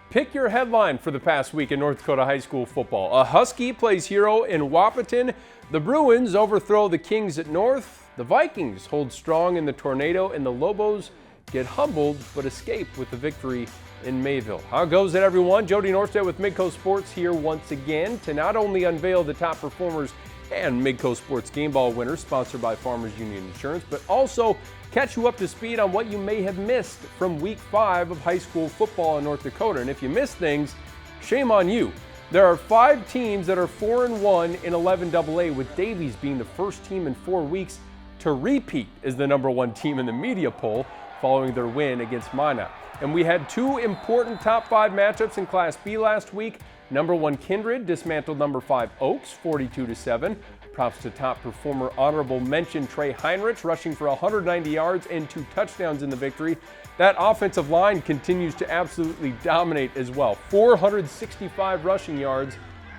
Pick your headline for the past week in North Dakota high school football. A Husky plays hero in 𝗕𝗹𝗹. The Bruins overthrow the Kings at North. The Vikings hold strong in the Tornado, and the Lobos get humbled but escape with the victory in Mayville. How goes it, everyone? Jody Norstedt with Midco Sports here once again to not only unveil the top performers and Midco Sports Game Ball winners, sponsored by Farmers Union Insurance, but also catch you up to speed on what you may have missed from Week 5 of high school football in North Dakota. And if you missed things, shame on you. There are 5 teams that are 4-1 in 𝗕𝗹𝗹, with Davies being the first team in 4 weeks to repeat as the #1 team in the media poll following their win against 𝗕𝗽𝗋. And we had 2 important top 5 matchups in Class B last week. #1 Kindred dismantled #5 Oaks 42-7. Props to top performer honorable mention Trey Heinrich, rushing for 190 yards and 2 touchdowns in the victory. That offensive line continues to absolutely dominate as well. 465 rushing yards.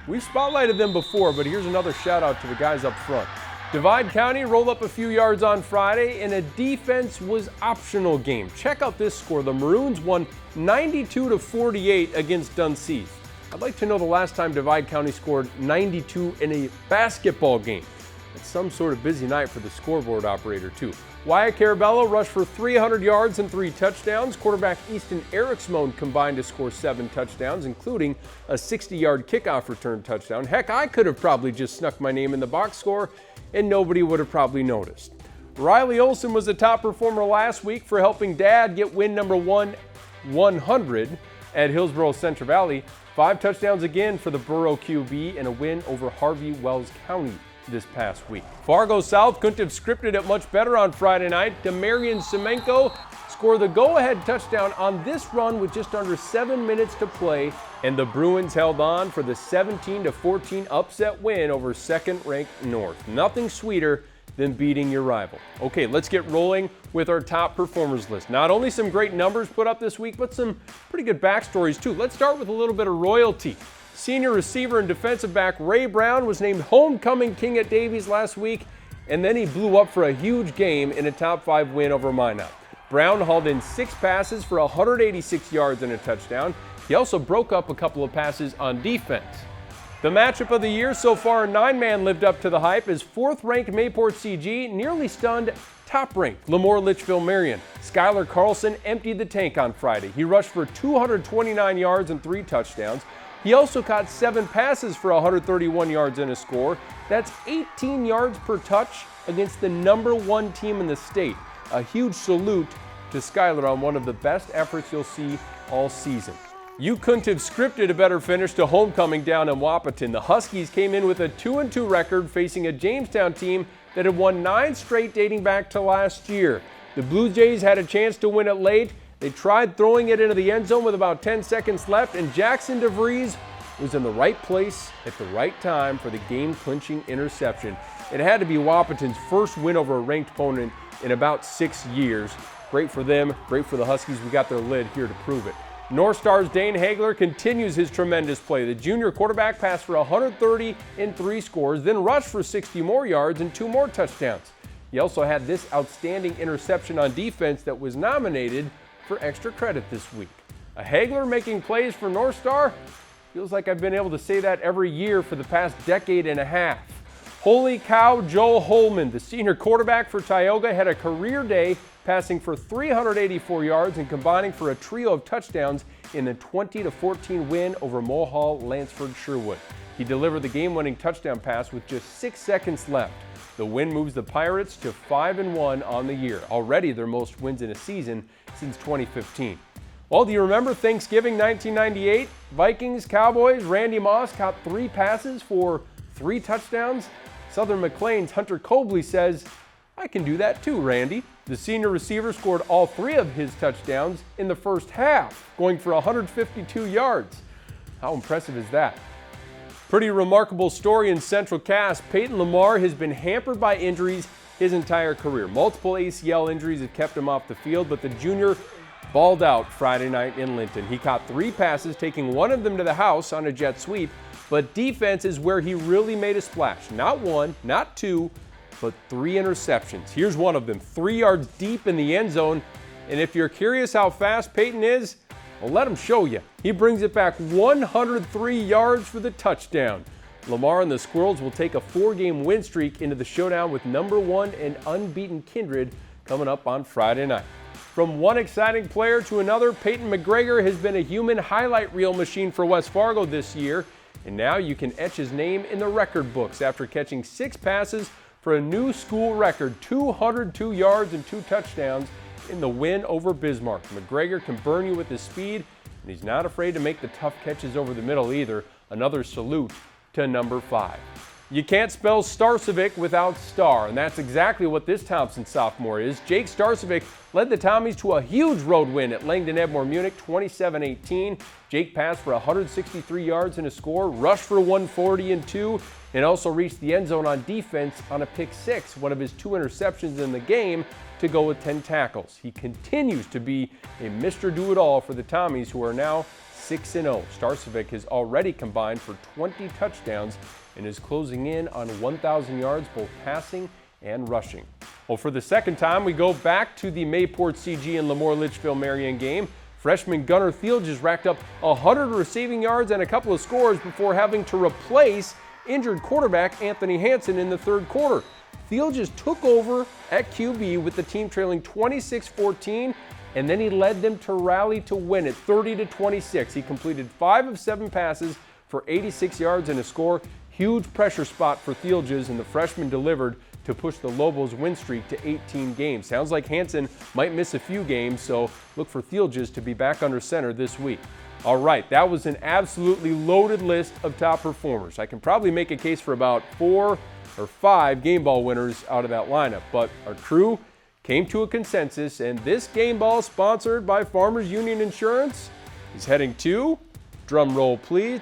We've spotlighted them before, but here's another shout out to the guys up front. Divide County rolled up a few yards on Friday in a defense was optional game. Check out this score. The Maroons won 92-48 against 𝗕𝗹𝗃. I'd like to know the last time Divide County scored 92 in a basketball game. It's some sort of busy night for the scoreboard operator, too. 𝗕𝗺𝗃𝗃 rushed for 300 yards and 3 touchdowns. Quarterback Easton Eriksmoen combined to score 7 touchdowns, including a 60-yard kickoff return touchdown. Heck, I could have probably just snuck my name in the box score, and nobody would have probably noticed. Riley Olson was the top performer last week for helping Dad get win #100 at Hillsboro Central Valley. 5 touchdowns again for the Borough QB and a win over Harvey-Wells County this past week. Fargo South couldn't have scripted it much better on Friday night. Demarian Semenko scored the go-ahead touchdown on this run with just under 7 minutes to play, and the Bruins held on for the 17-14 upset win over second-ranked North. Nothing sweeter than beating your rival. Okay, let's get rolling with our top performers list. Not only some great numbers put up this week, but some pretty good backstories too. Let's start with a little bit of royalty. Senior receiver and defensive back Ray Brown was named homecoming king at Davies last week, and then he blew up for a huge game in a top 5 win over 𝗕𝗃𝗋. Brown hauled in 6 passes for 186 yards and a touchdown. He also broke up a couple of passes on defense. The matchup of the year so far, 9-man lived up to the hype as 4th-ranked Mayport CG nearly stunned top-ranked Lemoore Litchfield Marion. Skylar Carlson emptied the tank on Friday. He rushed for 229 yards and 3 touchdowns. He also caught 7 passes for 131 yards and a score. That's 18 yards per touch against the #1 team in the state. A huge salute to Skylar on one of the best efforts you'll see all season. You couldn't have scripted a better finish to homecoming down in 𝗕𝗹𝗃. The Huskies came in with a 2-2 record, facing a Jamestown team that had won 9 straight dating back to last year. The Blue Jays had a chance to win it late. They tried throwing it into the end zone with about 10 seconds left, and Jackson DeVries was in the right place at the right time for the game-clinching interception. It had to be 𝗕𝗹𝗃's first win over a ranked opponent in about 6 years. Great for them, great for the Huskies. We got their lid here to prove it. North Star's Dane Hagler continues his tremendous play. The junior quarterback passed for 130 in 3 scores, then rushed for 60 more yards and 2 more touchdowns. He also had this outstanding interception on defense that was nominated for extra credit this week. A Hagler making plays for North Star? Feels like I've been able to say that every year for the past decade and a half. Holy cow, Joel Holman, the senior quarterback for Tioga, had a career day, passing for 384 yards and combining for a trio of touchdowns in the 20-14 win over Mohall Lansford Sherwood. He delivered the game-winning touchdown pass with just 6 seconds left. The win moves the Pirates to 5-1 on the year, already their most wins in a season since 2015. Well, do you remember Thanksgiving 1998? Vikings, Cowboys, Randy Moss caught 3 passes for 3 touchdowns. Southern McLean's Hunter Cobley says, "I can do that too, Randy." The senior receiver scored all 3 of his touchdowns in the first half, going for 152 yards. How impressive is that? Pretty remarkable story in Central Cass. Peyton Lamar has been hampered by injuries his entire career. Multiple ACL injuries have kept him off the field, but the junior balled out Friday night in Linton. He caught 3 passes, taking 1 of them to the house on a jet sweep, but defense is where he really made a splash. Not 1, not 2, but 3 interceptions. Here's one of them, 3 yards deep in the end zone. And if you're curious how fast Peyton is, Well, let him show you. He brings it back 103 yards for the touchdown. Lamar and the Squirrels will take a 4-game win streak into the showdown with #1 and unbeaten Kindred coming up on Friday night. From one exciting player to another, Peyton Mcgregor has been a human highlight reel machine for West Fargo this year, and now you can etch his name in the record books after catching 6 passes for a new school record, 202 yards and 2 touchdowns in the win over Bismarck. Mcgregor can burn you with his speed, and he's not afraid to make the tough catches over the middle either. Another salute to number 5. You can't spell 𝗕𝗏𝗃 without star, and that's exactly what this Thompson sophomore is. Jake 𝗕𝗏𝗃 led the Tommies to a huge road win at Langdon-Edmore Munich, 27-18. Jake passed for 163 yards and a score, rushed for 140 and 2, and also reached the end zone on defense on a pick 6, one of his 2 interceptions in the game, to go with 10 tackles. He continues to be a Mr. Do-It-All for the Tommies, who are now 6-0. 𝗕𝗏𝗃 has already combined for 20 touchdowns and is closing in on 1,000 yards both passing and rushing. Well, for the second time, we go back to the 𝗕𝗺𝗃𝗀𝐺 and 𝗕MORE-Litchfield-Marion game. Freshman Gunnar 𝗕l𝗺 racked up 100 receiving yards and a couple of scores before having to replace injured quarterback Anthony Hansen in the third quarter. 𝗕l𝗺 took over at QB with the team trailing 26-14, and then he led them to rally to win it 30-26. He completed 5 of 7 passes for 86 yards and a score. Huge pressure spot for 𝗕l𝗺, and the freshman delivered to push the Lobos' win streak to 18 games. Sounds like Hansen might miss a few games, so look for 𝗕l𝗺 to be back under center this week. All right, that was an absolutely loaded list of top performers. I can probably make a case for about 4 or 5 game ball winners out of that lineup, but our crew came to a consensus, and this game ball, sponsored by Farmers Union Insurance, is heading to, drum roll please,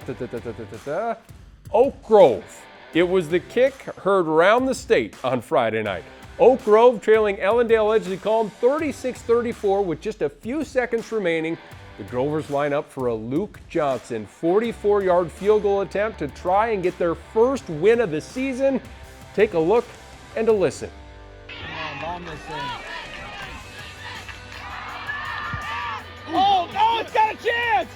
Oak Grove. It was the kick heard around the state on Friday night. Oak Grove trailing Ellendale-Edgley-Colne 36-34 with just a few seconds remaining. The Grovers line up for a Luke Johnson 44-yard field goal attempt to try and get their first win of the season. Take a look and a listen. Come on, bomb this thing. Oh, no, it's got a chance!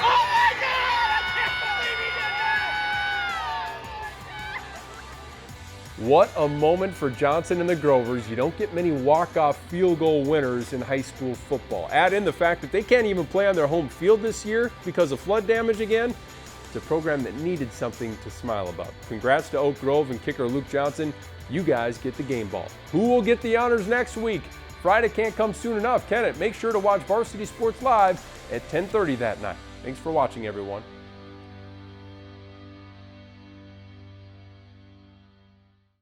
Oh my God! I can't believe he did that! What a moment for Johnson and the Grovers. You don't get many walk-off field goal winners in high school football. Add in the fact that they can't even play on their home field this year because of flood damage again. It's a program that needed something to smile about. Congrats to Oak Grove and kicker Luke Johnson. You guys get the game ball. Who will get the honors next week? Friday can't come soon enough, can it? Make sure to watch Varsity Sports Live at 10:30 that night. Thanks for watching, everyone.